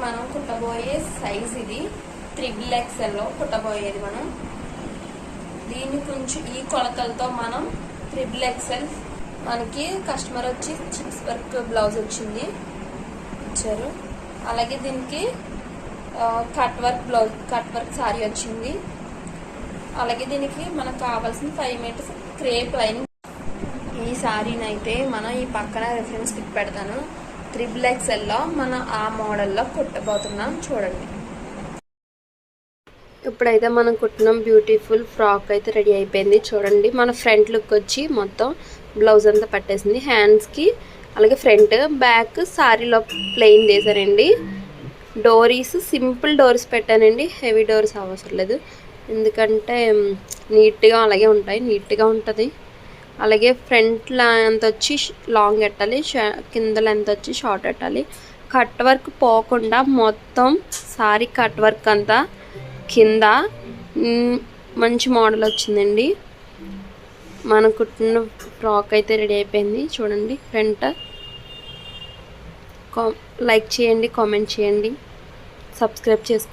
మనం కుట్టబోయే సైజ్ ఇది XXL లో కుట్టబోయేది మనం. దీన్ని కొంచెం ఈ కొలతలతో మనం XXL మనకి కస్టమర్ వచ్చి చిక్స్ వర్క్ బ్లౌజ్ వచ్చింది ఇచ్చారు. అలాగే దీనికి కట్ వర్క్ సారీ వచ్చింది. అలాగే దీనికి మనకు కావాల్సిన 5 మీటర్స్ క్రేప్ లైనింగ్. ఈ సారీని అయితే మనం ఈ పక్కన రిఫరెన్స్ పిక్ పెడతాను. XXL లో మనం ఆ మోడల్లో కుట్టబోతున్నాం చూడండి. ఇప్పుడైతే మనం కుట్టిన బ్యూటిఫుల్ ఫ్రాక్ అయితే రెడీ అయిపోయింది చూడండి. మన ఫ్రంట్ లుక్ వచ్చి మొత్తం బ్లౌజ్ అంతా పట్టేసింది. హ్యాండ్స్కి అలాగే ఫ్రంట్ బ్యాక్ సారీలో ప్లెయిన్ వేసానండి. డోరీస్ సింపుల్ డోరీస్ పెట్టానండి, హెవీ డోరీస్ అవసరం లేదు. ఎందుకంటే నీట్గా అలాగే ఉంటాయి, నీట్గా ఉంటుంది. అలాగే ఫ్రంట్ లెంత్ వచ్చి లాంగ్ పెట్టాలి, కింద లెంత్ వచ్చి షార్ట్ పెట్టాలి. కట్ వర్క్ పోకుండా మొత్తం సారీ కట్ వర్క్ అంతా కింద మంచి మోడల్ వచ్చిందండి. మనం కుట్టిన ఫ్రాక్ అయితే రెడీ అయిపోయింది చూడండి. ఫ్రంట్ లైక్ చేయండి, కామెంట్ చేయండి, సబ్స్క్రైబ్ చేసుకోండి.